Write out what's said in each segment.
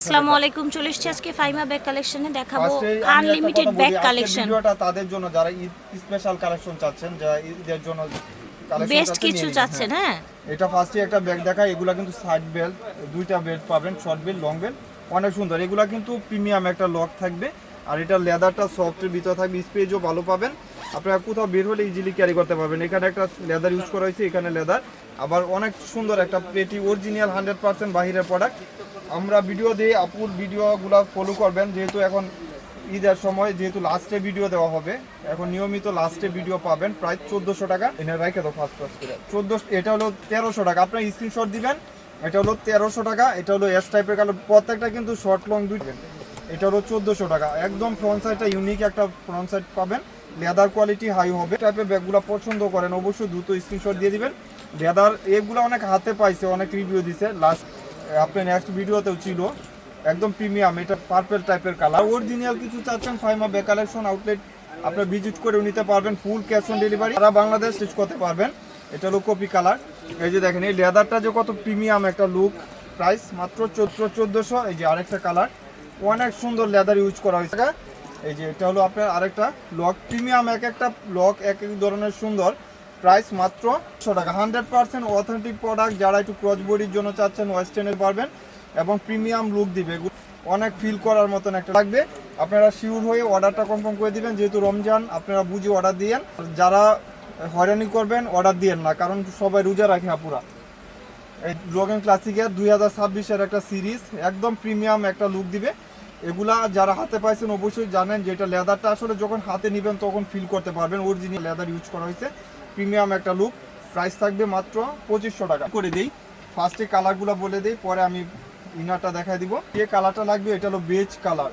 আসসালামু আলাইকুম, চলে এসেছি আজকে ফাইমা ব্যাগ কালেকশনে দেখাবো আনলিমিটেড ব্যাগ কালেকশন। ভিডিওটা তাদের জন্য যারা স্পেশাল কালেকশন চাচ্ছেন, যারা ঈদের জন্য কালেকশন বেস্ট কিছু চাচ্ছেন। হ্যাঁ, এটা ফার্স্টে একটা ব্যাগ দেখায়। এগুলা কিন্তু সাইড বেল্ট, দুইটা বেল্ট পাবেন, শর্ট বেল্ট, লং বেল্ট, অনেক সুন্দর। এগুলা কিন্তু প্রিমিয়াম একটা লক থাকবে, আর এটা লেদারটা সফটের ভিতরে থাকবে, স্পেসও ভালো পাবেন। আপনারা কোথাও বের হলে ইজিলি ক্যারি করতে পারবেন। এখানে একটা লেদার ইউজ করা হয়েছে, এখানে লেদার, আবার অনেক সুন্দর একটা পেটি, অরিজিনাল 100% বাহিরের প্রোডাক্ট। আমরা ভিডিও দিই, আপুর ভিডিওগুলো ফলো করবেন, যেহেতু এখন ঈদের সময়, যেহেতু লাস্টে ভিডিও দেওয়া হবে, এখন নিয়মিত লাস্টে ভিডিও পাবেন। প্রায় 1400 টাকা এনে রাখে তো ফার্স্ট ফার্স্ট করে 14, এটা হলো 1300 টাকা। আপনার স্ক্রিনশট দিবেন, এটা হলো 1300 টাকা। এটা হলো এস টাইপের কালার, প্রত্যেকটা কিন্তু শর্ট লং দুই। এটা হলো 1400 টাকা। একদম ফ্রন্ট সাইডটা ইউনিক একটা ফ্রন্ট সাইড পাবেন, লেদার কোয়ালিটি হাই হবে। টাইপের ব্যাগগুলো পছন্দ করেন অবশ্যই দ্রুত স্ক্রিনশট দিয়ে দিবেন। লেদার এগুলো অনেক হাতে পাইছে, অনেক রিভিউ দিছে, লাস্ট আপনার নেক্সট ভিডিওতেও ছিল। একদম প্রিমিয়াম, এটা পার্পল টাইপের কালার। অরিজিনাল কিছু চাচ্ছেন, ফাইমা ব্যাগ কালেকশন আউটলেট আপনার ভিজিট করে নিতে পারবেন। ফুল ক্যাশ অন ডেলিভারি, সারা বাংলাদেশ স্টিচ করতে পারবেন। এটা হলো কপি কালার। এই যে দেখেন, এই লেদারটা যে কত প্রিমিয়াম একটা লুক। প্রাইস মাত্র 1400। এই যে আরেকটা কালার, অনেক সুন্দর লেদার ইউজ করা হয়েছে। এই যে এটা হলো আপনার আরেকটা লক, প্রিমিয়াম, এক একটা লক এক এক ধরনের সুন্দর। প্রাইস মাত্র 100 টাকা। 100% অথেন্টিক প্রোডাক্ট। যারা একটু ক্রস বডির জন্য চাচ্ছেন, ওয়েস্টার্নের পারবেন, এবং প্রিমিয়াম লুক দিবে, অনেক ফিল করার মতন একটা লাগবে। আপনারা শিওর হয়ে অর্ডারটা কনফার্ম করে দিবেন, যেহেতু রমজান, আপনারা বুঝে অর্ডার দিয়েন। যারা হয়রানি করবেন অর্ডার দিয়েন না, কারণ সবাই রোজা রাখে আপুরা। এই লোগান ক্লাসিকের 2026-এর একটা সিরিজ, একদম প্রিমিয়াম একটা লুক দিবে। এগুলা যারা হাতে পাইছেন অবশ্যই জানেন যে এটা লেদারটা আসলে যখন হাতে নেবেন তখন ফিল করতে পারবেন, অরিজিনাল লেদার ইউজ করা হয়েছে, প্রিমিয়াম একটা লুক। প্রাইস থাকবে মাত্র 2500 টাকা করে দিই। ফার্স্টে কালারগুলো বলে দিই, পরে আমি ইনারটা দেখাই দিব। যে কালারটা লাগবে এটা হলো বেজ কালার,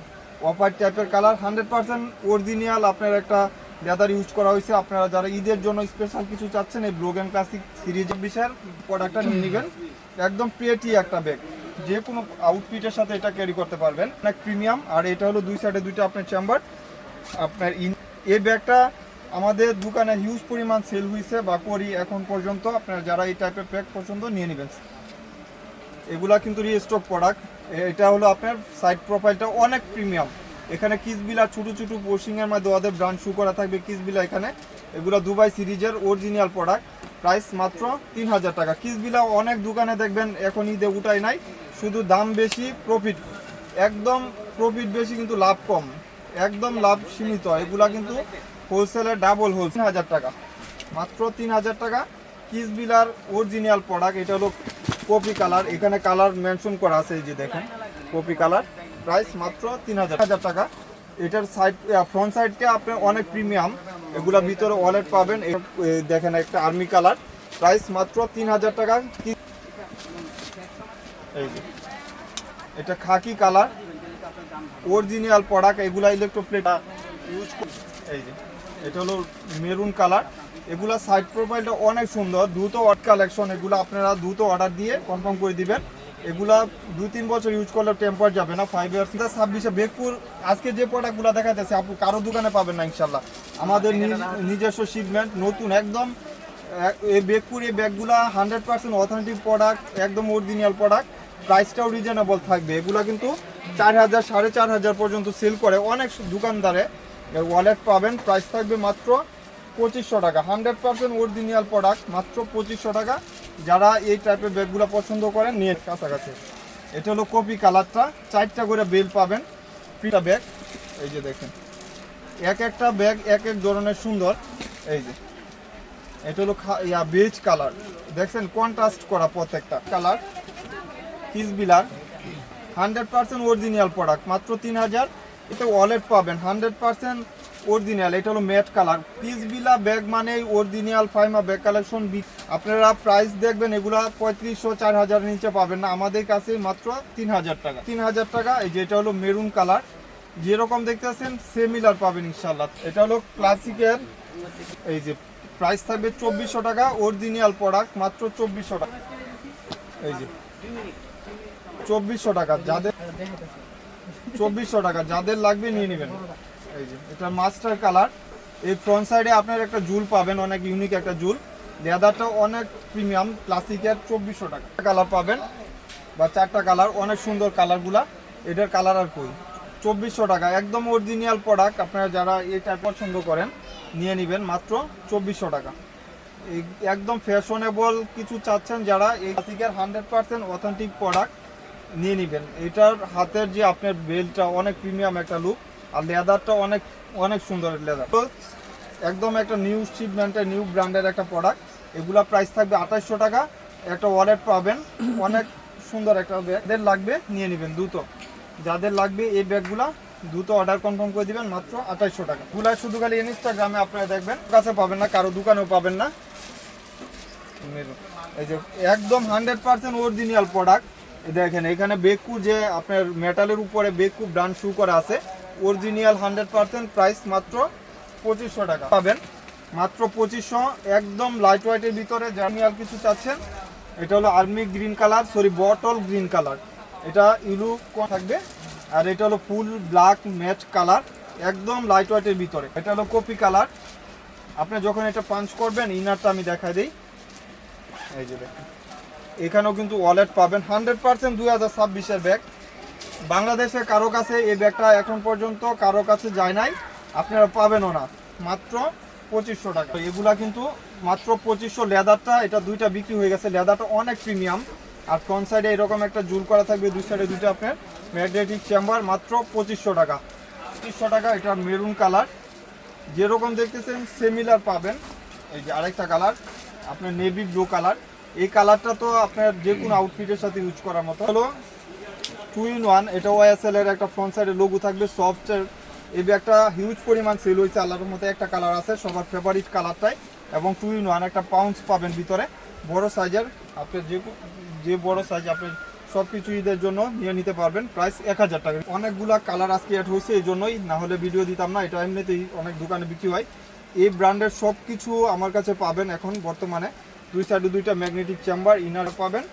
অপার টাইপের কালার, 100% অরিজিনাল আপনার একটা লেদার ইউজ করা হয়েছে। আপনারা যারা ঈদের জন্য স্পেশাল কিছু চাচ্ছেন, এই ব্লগ অ্যান্ড ক্লাসিক সিরিজ বিষয়ের প্রোডাক্টটা নিয়ে নেবেন। একদম পেটি একটা ব্যাগ, যে কোনো আউটফিটের সাথে এটা ক্যারি করতে পারবেন, অনেক প্রিমিয়াম। আর এটা হলো দুই সাইডে দুইটা আপনার চেম্বার। আপনার এই ব্যাগটা আমাদের দোকানে হিউজ পরিমাণ সেল হয়েছে বা করি এখন পর্যন্ত। আপনারা যারা এই টাইপের ব্যাগ পছন্দ নিয়ে নেবেন। এগুলা কিন্তু রিস্টক প্রোডাক্ট। এটা হলো আপনার সাইড প্রোফাইলটা অনেক প্রিমিয়াম। এখানে কিসবিলা ছোটো ছোটো পোশিংয়ের মধ্যে ওদের ব্র্যান্ড শু করা থাকবে, কিসবিলা এখানে। এগুলো দুবাই সিরিজের অরিজিনাল প্রোডাক্ট। প্রাইস মাত্র 3000 টাকা। কিসবিলা অনেক দোকানে দেখবেন এখন ঈদে উঠাই নাই, শুধু দাম বেশি, প্রফিট একদম, প্রফিট বেশি কিন্তু লাভ কম, একদম লাভ সীমিত। এগুলা কিন্তু হোলসেলের ডাবল হোল, 3000 টাকা, মাত্র 3000 টাকা। কিসবিলার অরিজিনাল প্রোডাক্ট। এটা হলো কপি কালার, এখানে কালার মেনশন করা আছে, এই যে দেখেন কপি কালার। প্রাইস মাত্র 3000 টাকা। এটার সাইড ফ্রন্ট সাইডটা আপনার অনেক প্রিমিয়াম। এগুলা ভিতরে ওয়ালেট পাবেন। দেখেন একটা আর্মি কালার, প্রাইস মাত্র 3000 টাকা। এই যে এটা খাকি কালার, অরিজিনাল প্রোডাক্ট। এগুলা ইলেকট্রোপ্লেট ইউজ করে। এই যে এটা হলো মেরুন কালার। এগুলা সাইড প্রোফাইলটা অনেক সুন্দর। দ্রুত অর্ডার কালেকশন, এগুলো আপনারা দ্রুত অর্ডার দিয়ে কনফার্ম করে দিবেন। এগুলা 2-3 বছর ইউজ করলে টেম্পার যাবে না। 5 ইয়ার্স। 26-এ বেগপুর আজকে যে প্রোডাক্টগুলো দেখা যাচ্ছে আপু কারো দোকানে পাবেন না ইনশাল্লাহ। আমাদের নিজস্ব শিপমেন্ট, নতুন একদম। এই বেগপুর এই ব্যাগগুলা 100% অথেন্টিক প্রোডাক্ট, একদম অরিজিনাল প্রোডাক্ট। প্রাইসটাও রিজনেবল থাকবে। এগুলা কিন্তু 4000, 4500 পর্যন্ত সেল করে অনেক দোকানদারে। ওয়ালেট পাবেন। প্রাইস থাকবে মাত্র 2500 টাকা। 100% অরিজিনাল প্রোডাক্ট, মাত্র 2500 টাকা। যারা এই টাইপের ব্যাগগুলো পছন্দ করেন নিয়ে কাছাকাছি। এটা হলো কপি কালারটা, 4টা করে বেল পাবেন, ফ্রিটা ব্যাগ। এই যে দেখেন এক একটা ব্যাগ এক এক ধরনের সুন্দর। এই যে এটা হলো বেজ কালার, দেখছেন কন্ট্রাস্ট করা প্রত্যেকটা কালার। কিসবিলার 100% অরিজিনাল প্রোডাক্ট, মাত্র 3000। এতে ওয়ালেট পাবেন 100% অরিজিনাল। এটা হলো ম্যাট কালার। কিসবিলা ব্যাগ মানে অরিজিনাল ফাইমা ব্যাগ কালেকশন। আপনারা প্রাইস দেখবেন এগুলা 3500-4000 নিচে পাবেন না, আমাদের কাছে মাত্র 3000 টাকা। 3000 টাকা। এই যে এটা হলো মেরুন কালার, যেরকম দেখতেছেন সিমিলার পাবেন ইনশাল্লাহ। এটা হলো ক্লাসিকের। এই যে প্রাইস থাকবে 2400 টাকা। অরিজিনাল প্রোডাক্ট, মাত্র 2400 টাকা। এই যে 2400 টাকা, যাদের 2400 টাকা, যাদের লাগবে নিয়ে নেবেন। এই যে এটা মাস্টার কালার। এই ফ্রন্ট সাইডে আপনার একটা জুল পাবেন, অনেক ইউনিক একটা জুল। লেদারটা অনেক প্রিমিয়াম, ক্লাসিকের 2400 টাকা। কালার পাবেন বা 4টা কালার, অনেক সুন্দর কালারগুলা। এটার কালার আর কই। 2400 টাকা, একদম অরিজিনাল প্রোডাক্ট। আপনারা যারা এটা পছন্দ করেন নিয়ে নেবেন মাত্র 2400 টাকা। একদম ফ্যাশনেবল কিছু চাচ্ছেন যারা, এই ক্লাসিকের 100% অথেন্টিক প্রোডাক্ট নিয়ে নেবেন। এটার হাতের যে আপনার বেল্টটা অনেক প্রিমিয়াম একটা লুক, আর লেদারটা অনেক অনেক সুন্দর লেদার। তো একদম একটা নিউ শিপমেন্টের নিউ ব্র্যান্ডের একটা প্রোডাক্ট। এগুলা প্রাইস থাকবে 2800 টাকা। একটা ওয়ালেট পাবেন, অনেক সুন্দর একটা ব্যাগ। যাদের লাগবে নিয়ে নেবেন দ্রুত, যাদের লাগবে এই ব্যাগগুলা দ্রুত অর্ডার কনফার্ম করে দিবেন মাত্র 2800 টাকা। এগুলা শুধু খালি ইনস্টাগ্রামে আপনারা দেখবেন, কাছে পাবেন না, কারো দোকানেও পাবেন না। এই যে একদম 100% অরিজিনাল প্রোডাক্ট। দেখেন এখানে বেকু যে আপনার মেটালের উপরে বেকু ব্র্যান্ড শু করা আছে, অরিজিনাল 100%। প্রাইস মাত্র 2500 টাকা পাবেন, মাত্র 2500। একদম লাইট ওয়েটের ভিতরে জার্নিয়াল কিছু চাচ্ছেন, এটা হলো army green colour, sorry bottle green colour. এটা ইলু থাকবে, আর এটা হলো ফুল ব্ল্যাক ম্যাট কালার, একদম লাইট ওয়েটের ভিতরে। এটা হলো কপি কালার। আপনি যখন এটা পাঞ্চ করবেন, ইনারটা আমি দেখাই দিই। এই যে দেখেন এখানেও কিন্তু ওয়ালেট পাবেন, 100% 2026-এর ব্যাগ। বাংলাদেশে কারো কাছে এই ব্যাগটা এখন পর্যন্ত কারো কাছে যায় নাই, আপনারা পাবেনও না। মাত্র 2500 টাকা। এগুলা কিন্তু মাত্র 2500। লেদারটা এটা দুইটা বিক্রি হয়ে গেছে, লেদারটা অনেক প্রিমিয়াম। আর ফ্রন্ট সাইডে এরকম একটা জুল করা থাকবে, দুই সাইডে দুইটা আপনার ম্যাগনেটিক চেম্বার। মাত্র 2500 টাকা। 2500 টাকা। এটা মেরুন কালার, যেরকম দেখতেছেন সিমিলার পাবেন। এই যে আরেকটা কালার আপনার নেভি ব্লু কালার। এই কালারটা তো আপনার যে কোনো আউটফিটের সাথে ইউজ করার মতো। হলো 2-in-1। এটা ওয়াইএসএল এর একটা ফ্রন্ট সাইডে লোগো থাকবে, সফটের। এই ব্যাগটা হিউজ পরিমাণ সেল হয়েছে, আল্লাহর মতো। একটা কালার আছে সবার ফেভারিট কালারটাই, এবং 2-in-1 একটা পাউন্স পাবেন ভিতরে, বড় সাইজের। আপনার যে বড় সাইজ আপনার সব কিছু ঈদের জন্য নিয়ে নিতে পারবেন। প্রাইস 1000 টাকা। অনেকগুলা কালার আজকে অ্যাড হয়েছে, এই জন্যই, না হলে ভিডিও দিতাম না। এটা এমনিতেই অনেক দোকানে বিক্রি হয়। এই ব্র্যান্ডের সব কিছু আমার কাছে পাবেন এখন বর্তমানে। দুই সাইডে দুইটা ম্যাগনেটিক চেম্বার, ইনার পাবেন।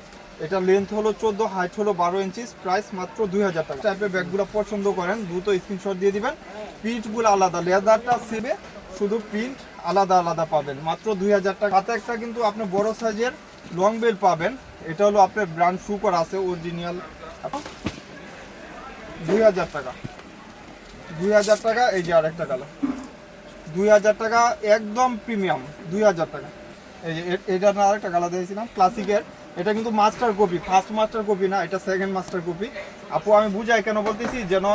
এটা লেন্থ হলো 14, হাইট হলো 12 ইঞ্চি। প্রাইস মাত্র 2000 টাকা। টাইপের ব্যাগগুলো পছন্দ করেন দ্রুত স্ক্রিনশট দিয়ে দিবেন। প্রিন্টগুলো আলাদা, লেদারটা সেবে, শুধু প্রিন্ট আলাদা আলাদা পাবেন মাত্র 2000 টাকা। হাতে একটা কিন্তু আপনি বড় সাইজের লং বেল পাবেন। এটা হলো আপনার ব্র্যান্ড শু করা আছে অরিজিনাল, 2000 টাকা। 2000 টাকা। এই যে আরেকটা কালার 2000 টাকা, একদম প্রিমিয়াম 2000 টাকা। এই যে এটা না আরেকটা কালার দিয়েছিলাম ক্লাসিকের, এটা কিন্তু master copy, first master copy না, এটা সেকেন্ড মাস্টার কপি। আপু আমি বুঝাই কেন বলতেছি, যেন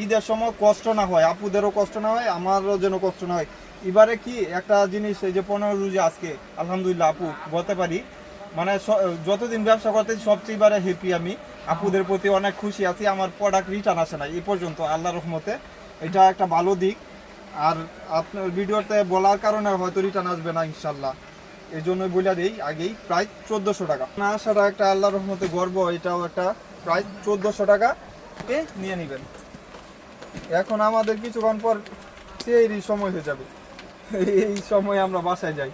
ঈদের সময় কষ্ট না হয়, আপুদেরও কষ্ট না হয়, আমারও যেন কষ্ট না হয়। এবারে কি একটা জিনিস, এই যে 15 রোজা আজকে, আলহামদুলিল্লাহ আপু বলতে পারি, মানে যতদিন ব্যবসা করতেছি সবচেয়ে এবারে হ্যাপি আমি। আপুদের প্রতি অনেক খুশি আছি। আমার প্রোডাক্ট রিটার্ন আসে না এই পর্যন্ত, আল্লাহর রহমতে। এটা একটা ভালো দিক। আর আপনার ভিডিওতে বলার কারণে হয়তো রিটার্ন আসবে না ইনশাল্লাহ, এই জন্যই বলে দিই আগেই। প্রায় 1400 টাকা না আসাটা একটা আল্লাহর রহমতে গর্ব। এটাও একটা প্রায় 1400 টাকা নিয়ে নেবেন। এখন আমাদের কিছুক্ষণ পর সেই সময় হয়ে যাবে, এই সময় আমরা বাসায় যাই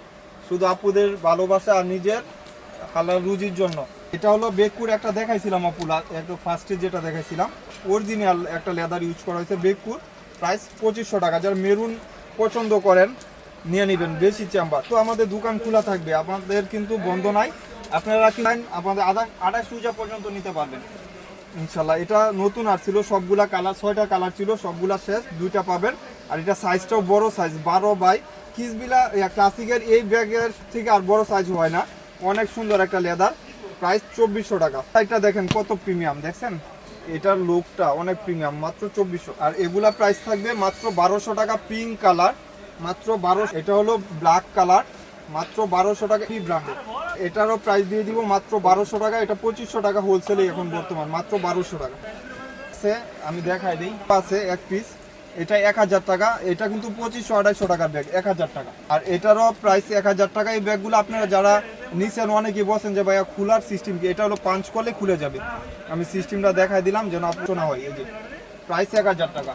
শুধু আপুদের ভালোবাসা আর নিজের হালাল রুজির জন্য। এটা হলো বেকুর একটা দেখাইছিলাম আপুলা, একদম ফার্স্টে যেটা দেখাইছিলাম অরিজিনাল একটা লেদার ইউজ করা হয়েছে বেকুর। প্রাইস 2500 টাকা। যারা মেরুন পছন্দ করেন নিয়ে নেবেন, বেশি চেম্বার। তো আমাদের দোকান খোলা থাকবে, আপনাদের কিন্তু বন্ধ নাই। আপনারা কিনেন, আপনাদের 28 রোজা পর্যন্ত নিতে পারবেন ইনশাল্লাহ। এটা নতুন আর ছিল, সবগুলা কালার, 6টা কালার ছিল, সবগুলা শেষ, 2টা পাবেন। আর এটা সাইজটাও বড় সাইজ, 12 বাই কিসবিলা ক্লাসিকের এই ব্যাগের থেকে আর বড় সাইজ হয় না। অনেক সুন্দর একটা লেদার। প্রাইস 2400 টাকা। এটা দেখেন কত প্রিমিয়াম, দেখছেন এটার লুকটা অনেক প্রিমিয়াম, মাত্র 2400। আর এগুলা প্রাইস থাকবে মাত্র 1200 টাকা। পিঙ্ক কালার মাত্র 1200। এটা হলো ব্ল্যাক কালার, মাত্র 1200 টাকা। এই ব্র্যান্ডের এটারও প্রাইস দিয়ে দিব মাত্র 1200 টাকা। এটা 2500 টাকা হোলসেলে এখন বর্তমান, মাত্র 1200 টাকা। আমি দেখাই দিই, আছে এক পিস, এটা 1000 টাকা। এটা কিন্তু 2500-2800 টাকার ব্যাগ, 1000 টাকা। আর এটারও প্রাইস 1000 টাকা। এই ব্যাগগুলো আপনারা যারা নিছেন অনেকেই বলছেন যে ভাইয়া খোলার সিস্টেম কি, এটা হলো পাঞ্চ করলে খুলে যাবে। আমি সিস্টেমটা দেখাই দিলাম যেন আপনার না হয়। এই যে প্রাইস 1000 টাকা,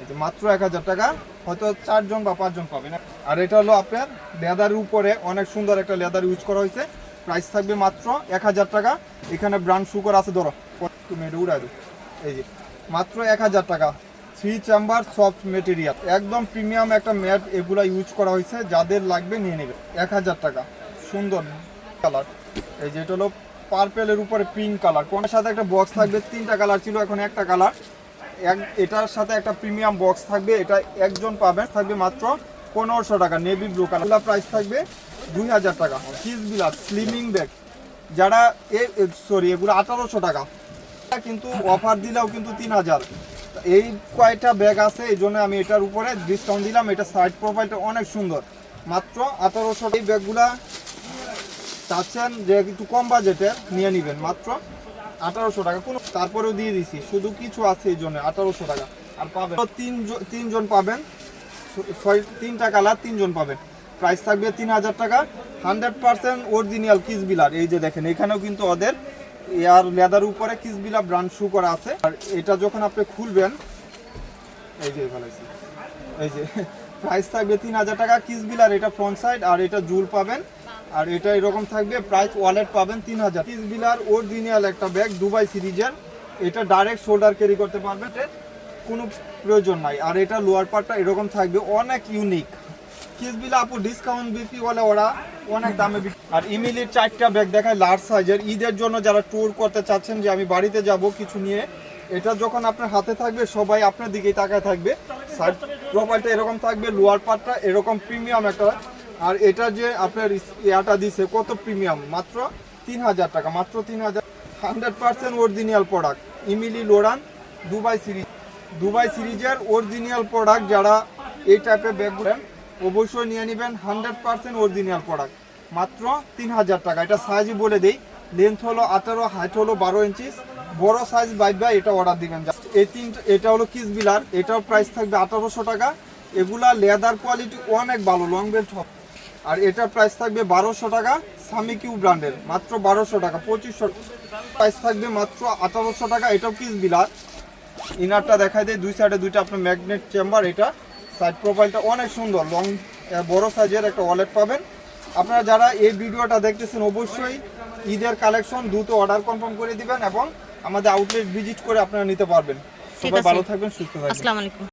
এই যে মাত্র 1000 টাকা। হয়তো 4 জন বা 5 জন পাবে না। আর এটা হলো আপনার লেদারের উপরে অনেক সুন্দর একটা লেদার ইউজ করা হয়েছে। প্রাইস থাকবে মাত্র 1000 টাকা। এখানে ব্র্যান্ড শুকর আছে, ধরো তুমি এটা উড়াই দেবো। এই যে মাত্র 1000 টাকা। 3 চেম্বার সফট মেটেরিয়াল, একদম প্রিমিয়াম একটা ম্যাট, এগুলা ইউজ করা হয়েছে। যাদের লাগবে নিয়ে নেবে, 1000 টাকা। সুন্দর কালার। এই যে এটা হলো পার্পেলের উপরে পিঙ্ক কালার, কোনটার সাথে একটা বক্স থাকবে, 3টা কালার ছিল এখন একটা কালার। এটার সাথে একটা প্রিমিয়াম বক্স থাকবে, এটা একজন পাবেন, থাকবে মাত্র 1500 টাকা। নেভি ব্লু কালার, প্রাইস থাকবে 2000 টাকা। কিস বিলাস স্লিমিং ব্যাগ, যারা এগুলো 1800 টাকা, কিন্তু অফার দিলেও কিন্তু 3000। এই কয়টা ব্যাগ আছে, এই জন্য আমি এটার উপরে ডিসকাউন্ট দিলাম। এটা সাইড প্রোফাইলটা অনেক সুন্দর, মাত্র 1800। এই ব্যাগগুলা চাচ্ছেন যে একটু কম বাজেটে নিয়ে নেবেন, মাত্র 1800 টাকা। কোনো তারপরেও দিয়ে দিছি, শুধু কিছু আছে এই জন্য 1800 টাকা। আর পাবেন তিনজন পাবেন, 3টা কালার 3জন পাবেন। প্রাইস থাকবে 3000 টাকা। 100% অরিজিনাল কিস বিলার। এই যে দেখেন এখানেও কিন্তু ওদের এয়ার লেদার উপরে কিস বিলার ব্র্যান্ড শু করা আছে। আর এটা যখন আপনি খুলবেন, এই যে এই যে প্রাইস থাকবে 3000 টাকা। কিস বিলার এটা ফ্রন্ট সাইড, আর এটা জুল পাবেন, আর এটা এরকম থাকবে। প্রাইস ওয়ালেট পাবেন 3000। কিস বিলার অরিজিনাল একটা ব্যাগ, দুবাই সিরিজের। এটা ডাইরেক্ট শোল্ডার ক্যারি করতে পারবেন, কোনো প্রয়োজন নাই। আর এটা লোয়ার পার্টটা এরকম থাকবে, অনেক ইউনিক। কিস বিলার আপু ডিসকাউন্ট বিক্রি বলে ওরা অনেক দামে বিক্রি। আর ইমিলির 4টা ব্যাগ দেখায় লার্জ সাইজের, ঈদের জন্য যারা ট্যুর করতে চাচ্ছেন যে আমি বাড়িতে যাব কিছু নিয়ে, এটা যখন আপনার হাতে থাকবে সবাই আপনার দিকেই তাকায় থাকবে। সাইড প্রোফাইলটা এরকম থাকবে, লোয়ার পার্টটা এরকম প্রিমিয়াম একটা। আর এটা যে আপনার ইয়াটা দিছে কত প্রিমিয়াম, মাত্র 3000 টাকা, মাত্র 3000। 100% অরিজিনাল প্রোডাক্ট, ইমিলি লোরান দুবাই সিরিজের অরিজিনাল প্রোডাক্ট। যারা এই টাইপের ব্যাগগুলো অবশ্যই নিয়ে নেবেন, 100% অরিজিনাল প্রোডাক্ট, মাত্র 3000 টাকা। এটা সাইজই বলে দেই, লেন্থ হলো 18, হাইট হলো 12 ইঞ্চি। বড় সাইজ বাইবা এটা অর্ডার দিবেন। এটা হলো কিস বিলার, এটাও প্রাইস থাকবে 1800 টাকা। এগুলা লেদার কোয়ালিটি অনেক ভালো, লং বেল্ট হবে। আর এটার প্রাইস থাকবে 1200 টাকা, সামি কিউ ব্র্যান্ডের, মাত্র 1200 টাকা। 2500 প্রাইস থাকবে মাত্র 1800 টাকা। এটাও কিস বিলার। ইনারটা দেখাই দেয়, দুই সাইডে দুইটা আপনার ম্যাগনেট চেম্বার। এটা সাইড প্রোফাইলটা অনেক সুন্দর, লং বড় সাইজের একটা ওয়ালেট পাবেন। আপনারা যারা এই ভিডিওটা দেখতেছেন অবশ্যই ঈদের কালেকশন দ্রুত অর্ডার কনফার্ম করে দিবেন এবং আমাদের আউটলেট ভিজিট করে আপনারা নিতে পারবেন। সবাই ভালো থাকবেন, সুস্থ থাকবেন। আসসালামু আলাইকুম।